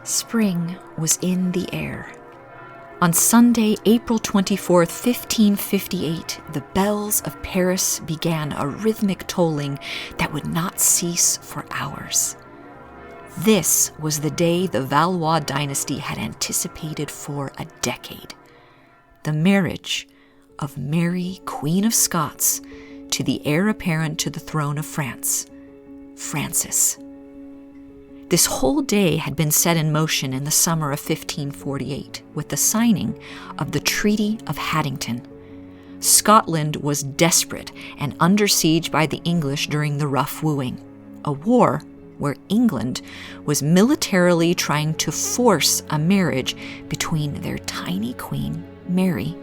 Spring was in the air. On Sunday, April 24th, 1558, the bells of Paris began a rhythmic tolling that would not cease for hours. This was the day the Valois dynasty had anticipated for a decade. The marriage of Mary, Queen of Scots, to the heir apparent to the throne of France, Francis. This whole day had been set in motion in the summer of 1548 with the signing of the Treaty of Haddington. Scotland was desperate and under siege by the English during the rough wooing, a war where England was militarily trying to force a marriage between their tiny queen, Mary,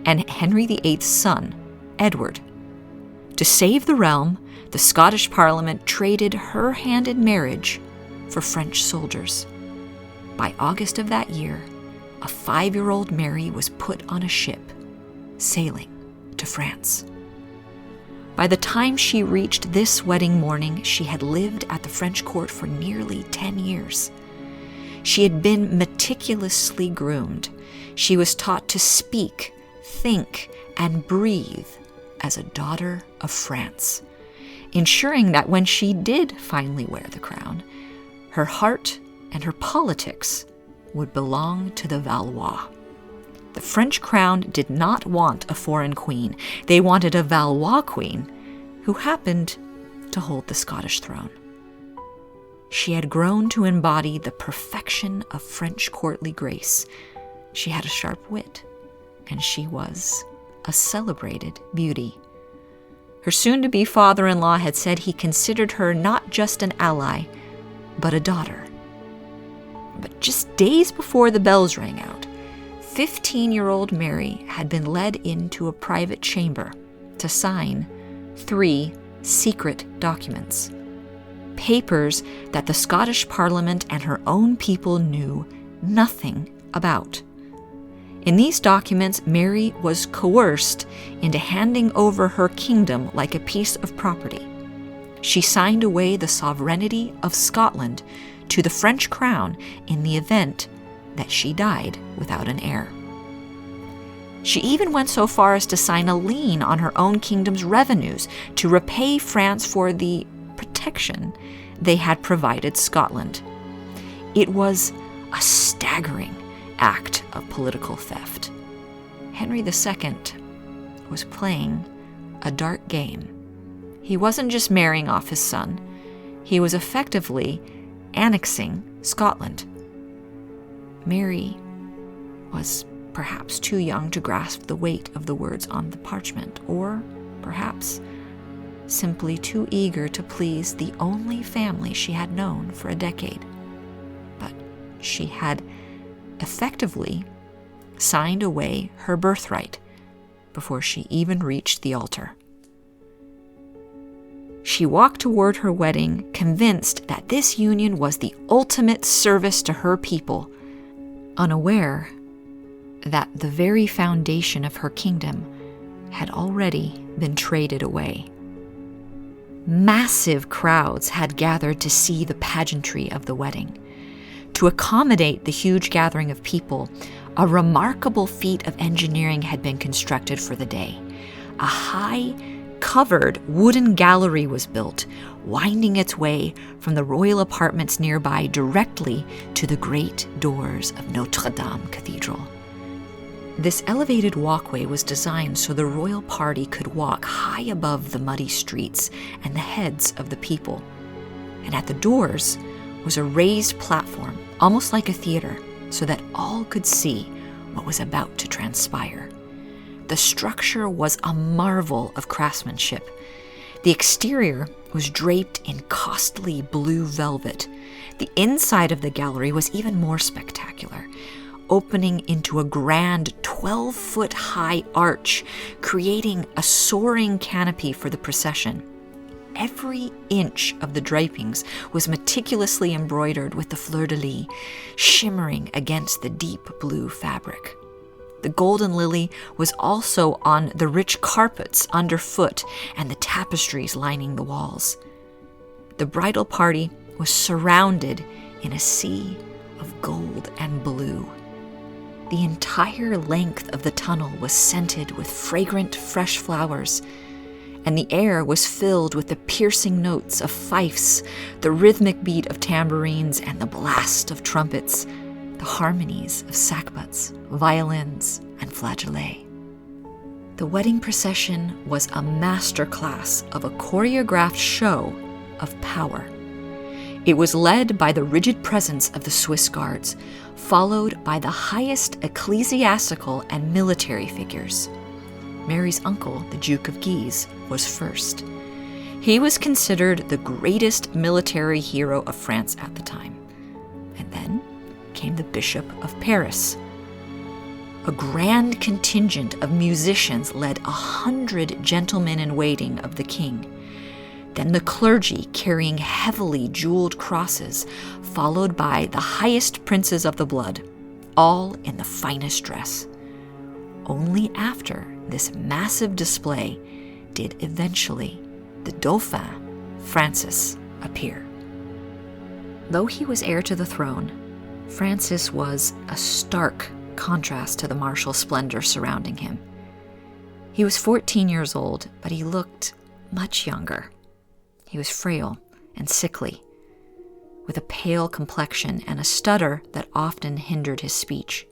and Henry VIII's son, Edward. To save the realm, the Scottish Parliament traded her hand in marriage for French soldiers. By August of that year, a 5-year-old Mary was put on a ship, sailing to France. By the time she reached this wedding morning, she had lived at the French court for nearly 10 years. She had been meticulously groomed. She was taught to speak, think, and breathe as a daughter of France, ensuring that when she did finally wear the crown, her heart and her politics would belong to the Valois. The French crown did not want a foreign queen. They wanted a Valois queen who happened to hold the Scottish throne. She had grown to embody the perfection of French courtly grace. She had a sharp wit, and she was a celebrated beauty. Her soon-to-be father-in-law had said he considered her not just an ally, but a daughter. But just days before the bells rang out, 15-year-old Mary had been led into a private chamber to sign 3 secret documents, papers that the Scottish Parliament and her own people knew nothing about. In these documents, Mary was coerced into handing over her kingdom like a piece of property. She signed away the sovereignty of Scotland to the French crown in the event that she died without an heir. She even went so far as to sign a lien on her own kingdom's revenues to repay France for the protection they had provided Scotland. It was a staggering act of political theft. Henry II was playing a dark game. He wasn't just marrying off his son, he was effectively annexing Scotland. Mary was perhaps too young to grasp the weight of the words on the parchment, or perhaps simply too eager to please the only family she had known for a decade. But she had effectively signed away her birthright before she even reached the altar. She walked toward her wedding, convinced that this union was the ultimate service to her people, unaware that the very foundation of her kingdom had already been traded away. Massive crowds had gathered to see the pageantry of the wedding. To accommodate the huge gathering of people, a remarkable feat of engineering had been constructed for the day. A high, covered wooden gallery was built, winding its way from the royal apartments nearby directly to the great doors of Notre Cathedral. This elevated walkway was designed so the royal party could walk high above the muddy streets and the heads of the people. And at the doors was a raised platform, almost like a theater, so that all could see what was about to transpire. The structure was a marvel of craftsmanship. The exterior was draped in costly blue velvet. The inside of the gallery was even more spectacular, opening into a grand 12-foot-high arch, creating a soaring canopy for the procession. Every inch of the drapings was meticulously embroidered with the fleur-de-lis, shimmering against the deep blue fabric. The golden lily was also on the rich carpets underfoot and the tapestries lining the walls. The bridal party was surrounded in a sea of gold and blue. The entire length of the tunnel was scented with fragrant fresh flowers, and the air was filled with the piercing notes of fifes, the rhythmic beat of tambourines, and the blast of trumpets, the harmonies of sackbuts, violins, and flageolets. The wedding procession was a masterclass of a choreographed show of power. It was led by the rigid presence of the Swiss guards, followed by the highest ecclesiastical and military figures. Mary's uncle, the Duke of Guise, was first. He was considered the greatest military hero of France at the time. And then came the Bishop of Paris. A grand contingent of musicians led 100 gentlemen-in-waiting of the king. Then the clergy carrying heavily jeweled crosses, followed by the highest princes of the blood, all in the finest dress. Only after this massive display did eventually the Dauphin, Francis, appear. Though he was heir to the throne, Francis was a stark contrast to the martial splendor surrounding him. He was 14 years old, but he looked much younger. He was frail and sickly, with a pale complexion and a stutter that often hindered his speech.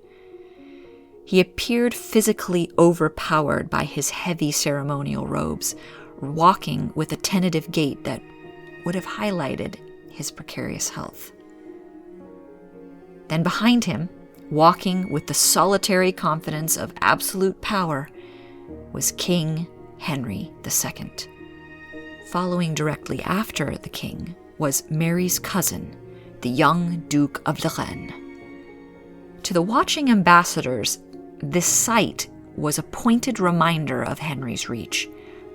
He appeared physically overpowered by his heavy ceremonial robes, walking with a tentative gait that would have highlighted his precarious health. Then behind him, walking with the solitary confidence of absolute power, was King Henry II. Following directly after the king was Mary's cousin, the young Duke of Lorraine. To the watching ambassadors, this sight was a pointed reminder of Henry's reach.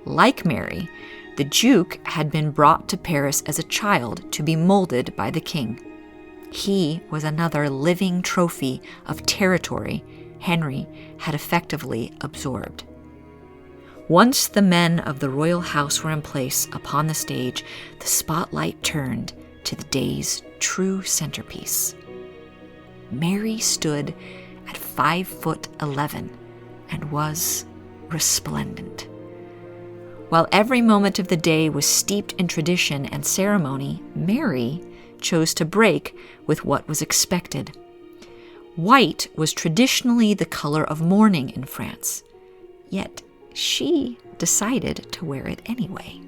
Like Mary, the Duke had been brought to Paris as a child to be molded by the king. He was another living trophy of territory Henry had effectively absorbed. Once the men of the royal house were in place upon the stage, the spotlight turned to the day's true centerpiece. Mary stood at 5'11" and was resplendent. While every moment of the day was steeped in tradition and ceremony, Mary chose to break with what was expected. White was traditionally the color of mourning in France, yet she decided to wear it anyway.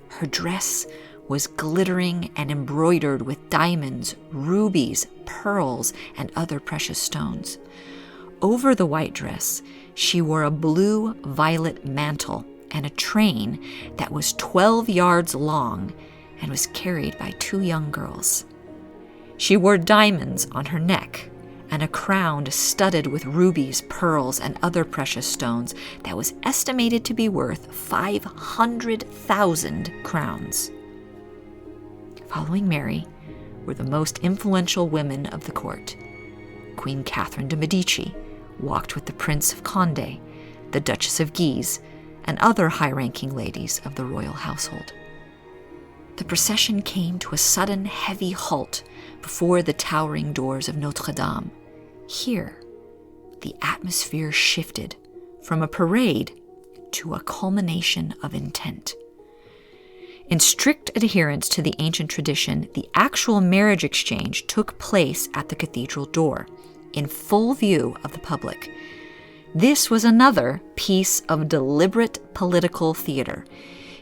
Her dress was glittering and embroidered with diamonds, rubies, pearls, and other precious stones. Over the white dress, she wore a blue-violet mantle and a train that was 12 yards long and was carried by 2 young girls. She wore diamonds on her neck and a crown studded with rubies, pearls, and other precious stones that was estimated to be worth 500,000 crowns. Following Mary were the most influential women of the court. Queen Catherine de' Medici walked with the Prince of Condé, the Duchess of Guise, and other high-ranking ladies of the royal household. The procession came to a sudden heavy halt before the towering doors of Notre. Here, the atmosphere shifted from a parade to a culmination of intent. In strict adherence to the ancient tradition, the actual marriage exchange took place at the cathedral door, in full view of the public. This was another piece of deliberate political theater.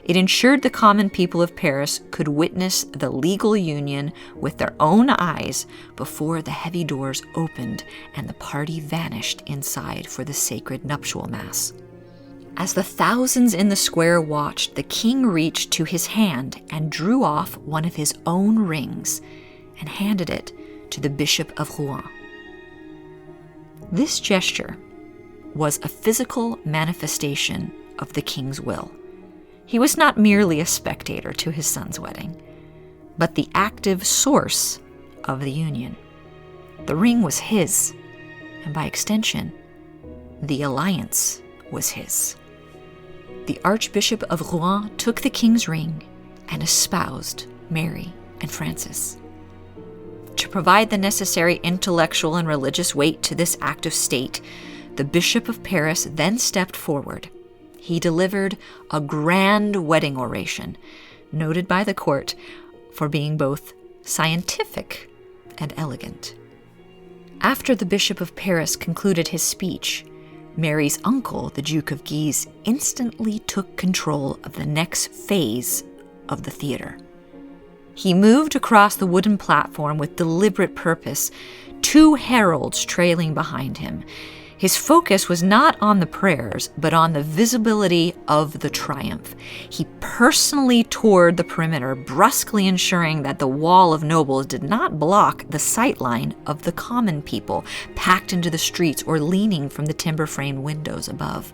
It ensured the common people of Paris could witness the legal union with their own eyes before the heavy doors opened and the party vanished inside for the sacred nuptial mass. As the thousands in the square watched, the king reached to his hand and drew off one of his own rings and handed it to the Bishop of Rouen. This gesture was a physical manifestation of the king's will. He was not merely a spectator to his son's wedding, but the active source of the union. The ring was his, and by extension, the alliance was his. The Archbishop of Rouen took the king's ring and espoused Mary and Francis. To provide the necessary intellectual and religious weight to this act of state, the Bishop of Paris then stepped forward. He delivered a grand wedding oration, noted by the court for being both scientific and elegant. After the Bishop of Paris concluded his speech, Mary's uncle, the Duke of Guise, instantly took control of the next phase of the theater. He moved across the wooden platform with deliberate purpose, 2 heralds trailing behind him. His focus was not on the prayers, but on the visibility of the triumph. He personally toured the perimeter, brusquely ensuring that the wall of nobles did not block the sightline of the common people, packed into the streets or leaning from the timber-framed windows above.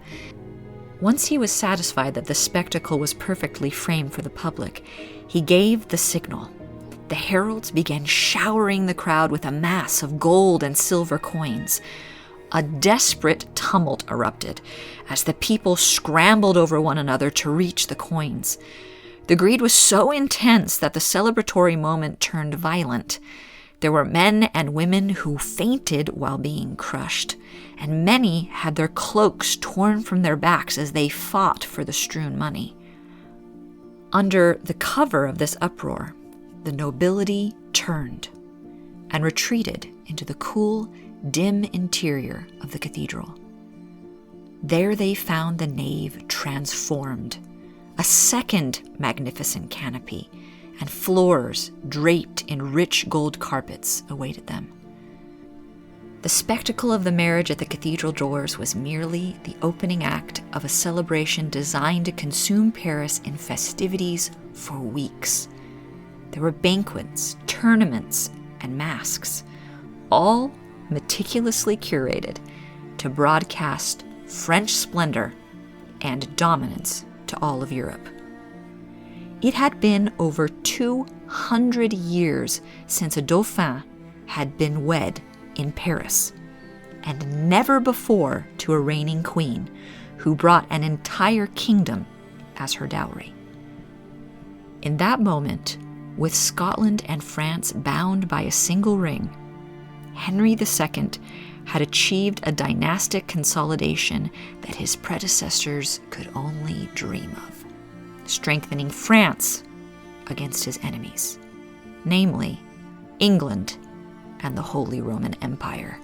Once he was satisfied that the spectacle was perfectly framed for the public, he gave the signal. The heralds began showering the crowd with a mass of gold and silver coins. A desperate tumult erupted as the people scrambled over one another to reach the coins. The greed was so intense that the celebratory moment turned violent. There were men and women who fainted while being crushed, and many had their cloaks torn from their backs as they fought for the strewn money. Under the cover of this uproar, the nobility turned and retreated into the cool, dim interior of the cathedral. There they found the nave transformed, a second magnificent canopy, and floors draped in rich gold carpets awaited them. The spectacle of the marriage at the cathedral doors was merely the opening act of a celebration designed to consume Paris in festivities for weeks. There were banquets, tournaments, and masques, all meticulously curated to broadcast French splendor and dominance to all of Europe. It had been over 200 years since a dauphin had been wed in Paris, and never before to a reigning queen who brought an entire kingdom as her dowry. In that moment, with Scotland and France bound by a single ring, Henry II had achieved a dynastic consolidation that his predecessors could only dream of, strengthening France against his enemies, namely England and the Holy Roman Empire.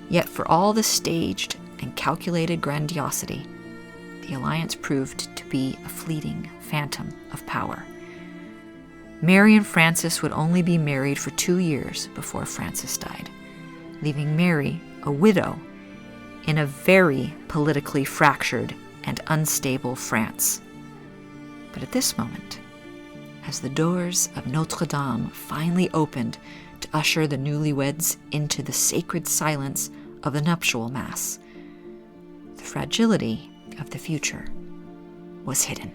Yet for all the staged and calculated grandiosity, the alliance proved to be a fleeting phantom of power. Mary and Francis would only be married for 2 years before Francis died, leaving Mary a widow in a very politically fractured and unstable France. But at this moment, as the doors of Notre finally opened to usher the newlyweds into the sacred silence of the nuptial mass, the fragility of the future was hidden.